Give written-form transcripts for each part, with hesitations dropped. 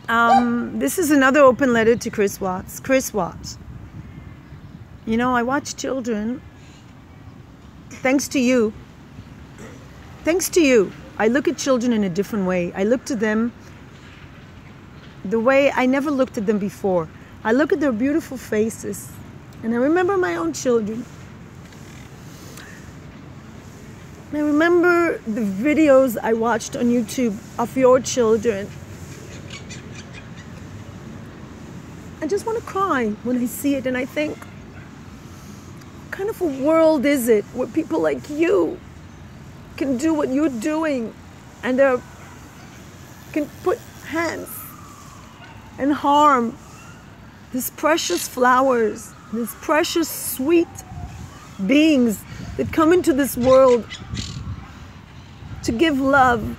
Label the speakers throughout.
Speaker 1: This is another open letter to Chris Waats. Chris Waats. You know, I watch children. Thanks to you. Thanks to you. I look at children in a different way. I look to them the way I never looked at them before. I look at their beautiful faces, and I remember my own children. I remember the videos I watched on YouTube of your children. I just want to cry when I see it, and I think, what kind of a world is it where people like you can do what you're doing, and can put hands and harm these precious flowers, these precious sweet beings that come into this world to give love,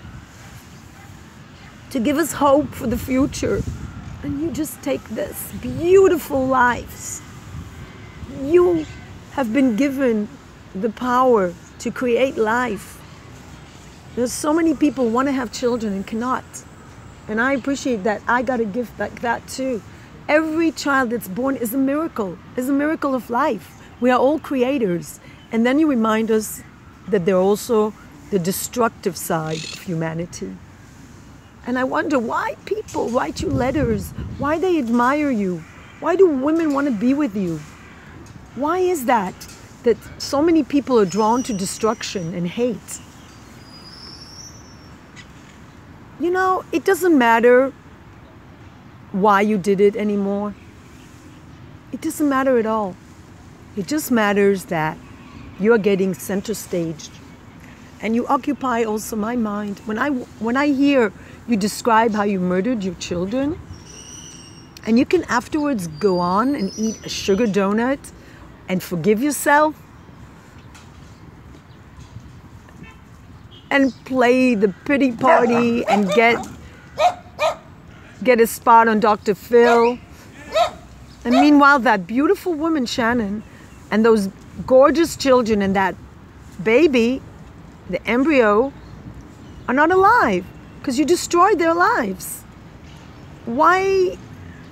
Speaker 1: to give us hope for the future. And you just take this beautiful lives. You have been given the power to create life. There's so many people want to have children and cannot. And I appreciate that. I got a gift like that too. Every child that's born is a miracle of life. We are all creators. And then you remind us that they're also the destructive side of humanity. And I wonder why people write you letters, why they admire you, why do women want to be with you? Why is that so many people are drawn to destruction and hate? You know, it doesn't matter why you did it anymore. It doesn't matter at all. It just matters that you are getting center staged. And you occupy also my mind. When I hear you describe how you murdered your children, and you can afterwards go on and eat a sugar donut and forgive yourself and play the pity party and get a spot on Dr. Phil. And meanwhile, that beautiful woman, Shannon, and those gorgeous children and that baby, the embryo, are not alive because you destroyed their lives. Why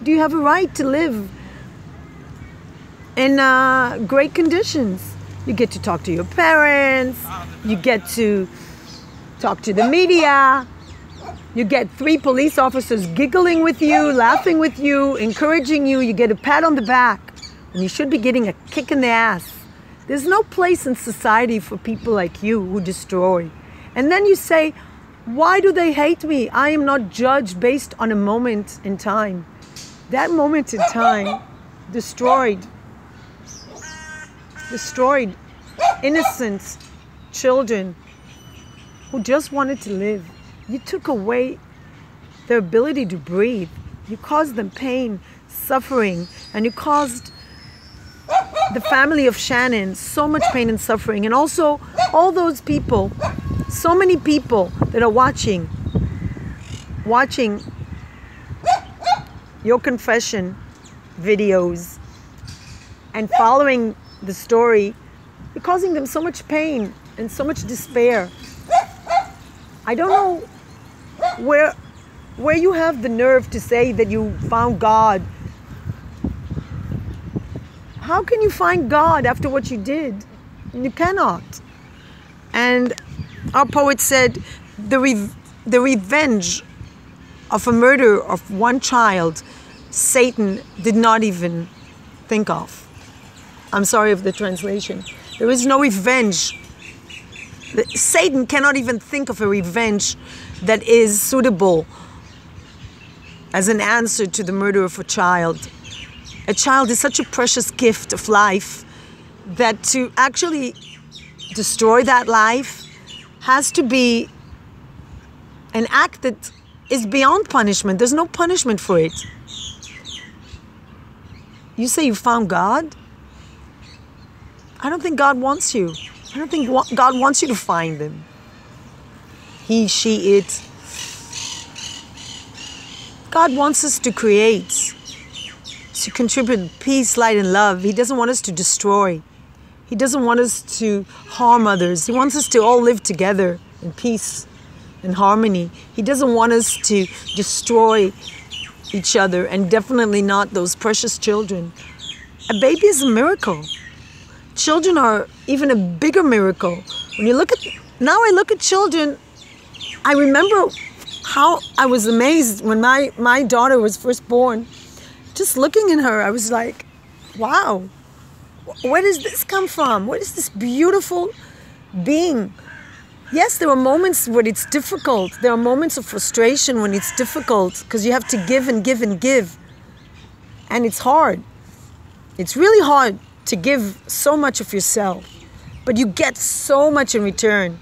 Speaker 1: do you have a right to live in great conditions? You get to talk to your parents, you get to talk to the media, you get 3 police officers giggling with you, laughing with you, encouraging you, you get a pat on the back, when you should be getting a kick in the ass. There's no place in society for people like you who destroy. And then you say, why do they hate me? I am not judged based on a moment in time. That moment in time destroyed innocent children who just wanted to live. You took away their ability to breathe. You caused them pain, suffering, and you caused the family of Shannon so much pain and suffering. And also all those people, so many people that are watching your confession videos and following the story, you're causing them so much pain and so much despair. I don't know where you have the nerve to say that you found God. How can you find God after what you did? You cannot. And our poet said, the revenge of a murder of one child, Satan did not even think of. I'm sorry of the translation. There is no revenge. Satan cannot even think of a revenge that is suitable as an answer to the murder of a child. A child is such a precious gift of life that to actually destroy that life has to be an act that is beyond punishment. There's no punishment for it. You say you found God? I don't think God wants you. I don't think God wants you to find Him. He, she, it. God wants us to create, to contribute peace, light, and love. He doesn't want us to destroy. He doesn't want us to harm others. He wants us to all live together in peace and harmony. He doesn't want us to destroy each other, and definitely not those precious children. A baby is a miracle. Children are even a bigger miracle. When you look at, now I look at children, I remember how I was amazed when my daughter was first born. Just looking at her, I was like, wow, where does this come from? Where is this beautiful being? Yes, there are moments when it's difficult. There are moments of frustration when it's difficult because you have to give and give and give. And it's hard. It's really hard to give so much of yourself, but you get so much in return.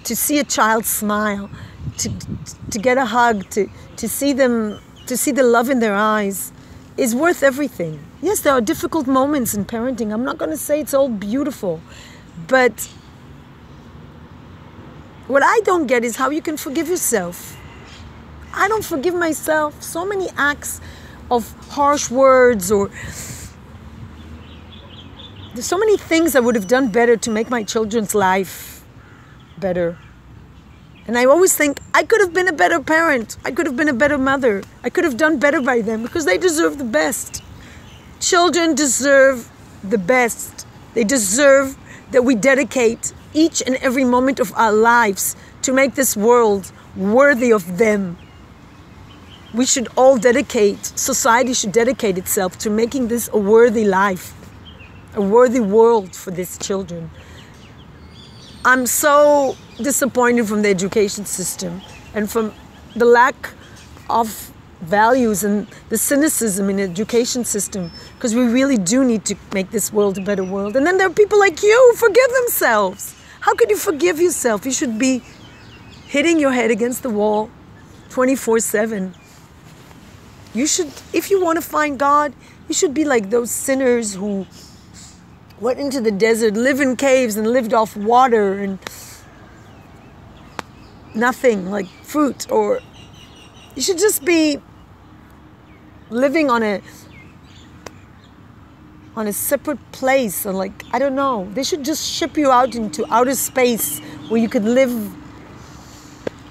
Speaker 1: To see a child smile, to get a hug, to see them, to see the love in their eyes is worth everything. Yes, there are difficult moments in parenting. I'm not going to say it's all beautiful, but what I don't get is how you can forgive yourself. I don't forgive myself. So many acts of harsh words, or there's so many things I would have done better to make my children's life better. And I always think I could have been a better parent. I could have been a better mother. I could have done better by them because they deserve the best. Children deserve the best. They deserve that we dedicate each and every moment of our lives to make this world worthy of them. We should all dedicate, society should dedicate itself to making this a worthy life, a worthy world for these children. I'm so disappointed from the education system and from the lack of values and the cynicism in the education system, because we really do need to make this world a better world. And then there are people like you who forgive themselves. How could you forgive yourself? You should be hitting your head against the wall 24/7. You should, if you want to find God, you should be like those sinners who went into the desert, lived in caves and lived off water and nothing, like fruit. Or you should just be living on a separate place, or like, I don't know. They should just ship you out into outer space where you could live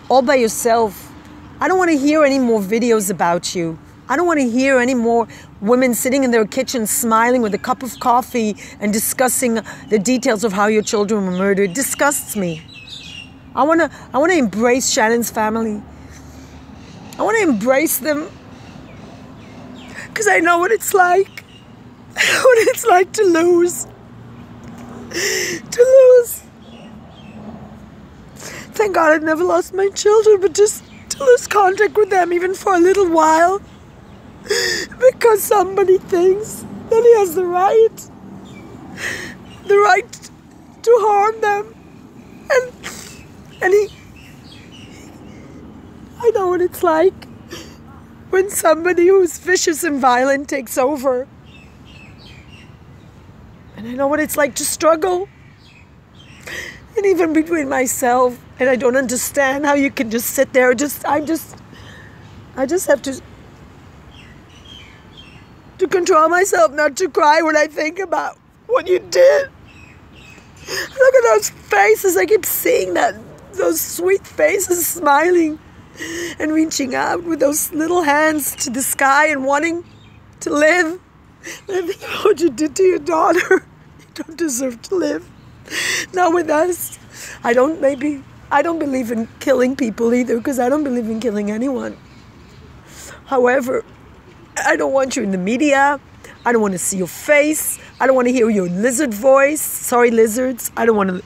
Speaker 1: all by yourself. I don't want to hear any more videos about you. I don't want to hear any more women sitting in their kitchen smiling with a cup of coffee and discussing the details of how your children were murdered. It disgusts me. I want to embrace Shannon's family. I want to embrace them because I know what it's like. What it's like to lose. To lose. Thank God I've never lost my children, but just to lose contact with them even for a little while. Because somebody thinks that he has the right to harm them. And I know what it's like when somebody who's vicious and violent takes over. And I know what it's like to struggle. And even between myself, and I don't understand how you can just sit there. I just have to control myself not to cry when I think about what you did. Look at those faces. I keep seeing those sweet faces smiling and reaching out with those little hands to the sky and wanting to live. And I think what you did to your daughter, you don't deserve to live. Not with us. I don't believe in killing people either, because I don't believe in killing anyone. However, I don't want you in the media. I don't want to see your face. I don't want to hear your lizard voice. Sorry, lizards. I don't want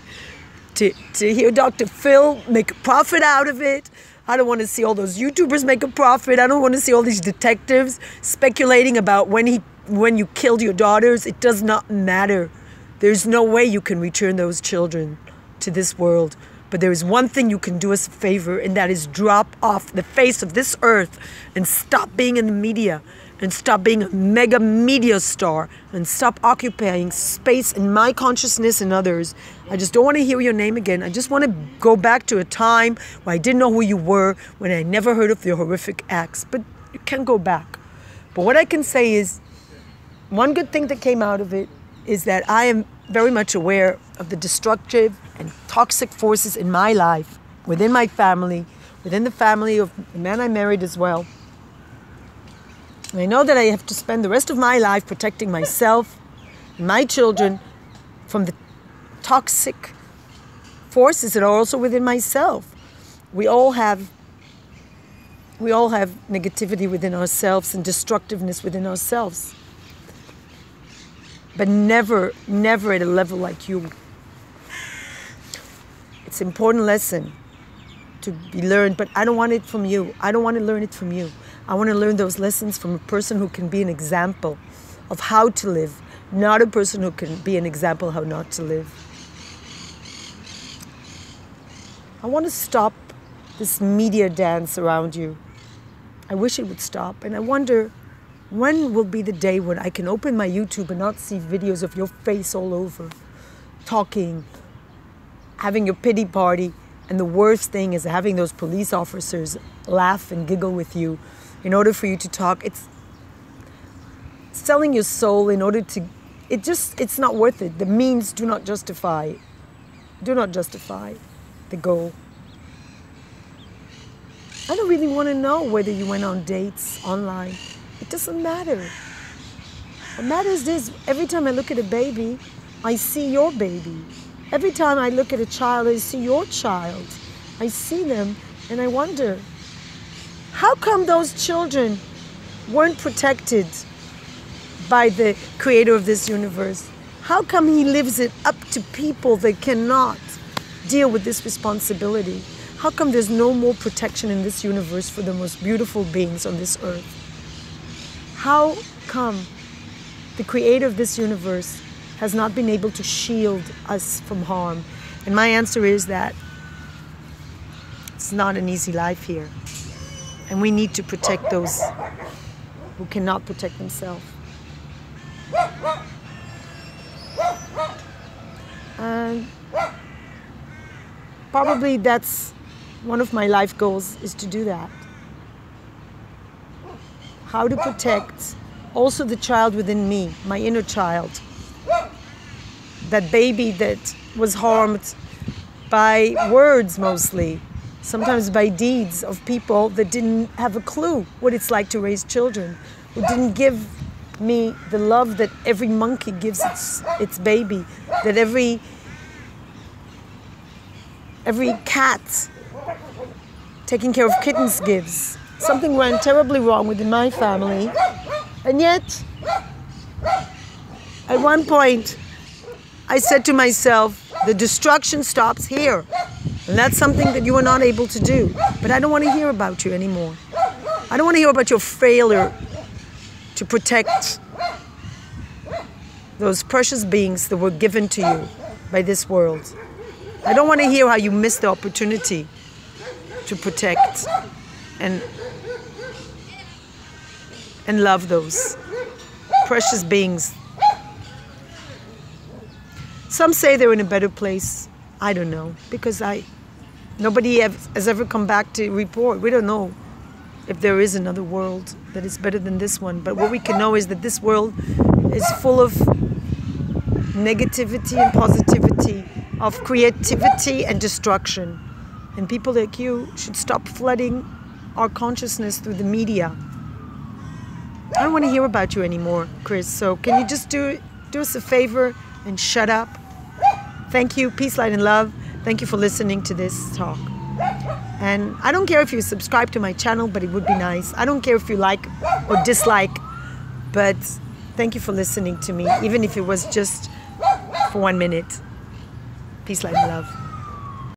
Speaker 1: to hear Dr. Phil make a profit out of it. I don't want to see all those YouTubers make a profit. I don't want to see all these detectives speculating about when you killed your daughters. It does not matter. There's no way you can return those children to this world. But there is one thing you can do us a favor, and that is drop off the face of this earth and stop being in the media and stop being a mega media star and stop occupying space in my consciousness and others. I just don't want to hear your name again. I just want to go back to a time where I didn't know who you were, when I never heard of your horrific acts. But you can't go back. But what I can say is, one good thing that came out of it is that I am very much aware of the destructive and toxic forces in my life, within my family, within the family of the man I married as well. And I know that I have to spend the rest of my life protecting myself and my children from the toxic forces that are also within myself. We all have negativity within ourselves and destructiveness within ourselves. But never, never at a level like you. It's an important lesson to be learned, but I don't want it from you. I don't want to learn it from you. I want to learn those lessons from a person who can be an example of how to live, not a person who can be an example how not to live. I want to stop this media dance around you. I wish it would stop. And I wonder, when will be the day when I can open my YouTube and not see videos of your face all over, talking, having your pity party, and the worst thing is having those police officers laugh and giggle with you in order for you to talk. It's selling your soul in order to, it's not worth it. The means do not justify the goal. I don't really want to know whether you went on dates online. It doesn't matter. What matters is every time I look at a baby, I see your baby. Every time I look at a child, I see your child. I see them and I wonder, how come those children weren't protected by the creator of this universe? How come he leaves it up to people that cannot deal with this responsibility? How come there's no more protection in this universe for the most beautiful beings on this earth? How come the creator of this universe has not been able to shield us from harm? And my answer is that it's not an easy life here. And we need to protect those who cannot protect themselves. And probably that's one of my life goals, is to do that. How to protect also the child within me, my inner child. That baby that was harmed by words mostly, sometimes by deeds of people that didn't have a clue what it's like to raise children, who didn't give me the love that every monkey gives its baby, that every cat taking care of kittens gives. Something went terribly wrong within my family, and yet at one point I said to myself, the destruction stops here. And that's something that you are not able to do. But I don't want to hear about you anymore. I don't want to hear about your failure to protect those precious beings that were given to you by this world. I don't want to hear how you missed the opportunity to protect and love those precious beings. Some say they're in a better place. I don't know, because nobody has ever come back to report. We don't know if there is another world that is better than this one. But what we can know is that this world is full of negativity and positivity, of creativity and destruction. And people like you should stop flooding our consciousness through the media. I don't want to hear about you anymore, Chris. So can you just do us a favor and shut up? Thank you. Peace, light, and love. Thank you for listening to this talk. And I don't care if you subscribe to my channel, but it would be nice. I don't care if you like or dislike, but thank you for listening to me, even if it was just for 1 minute. Peace, light, and love.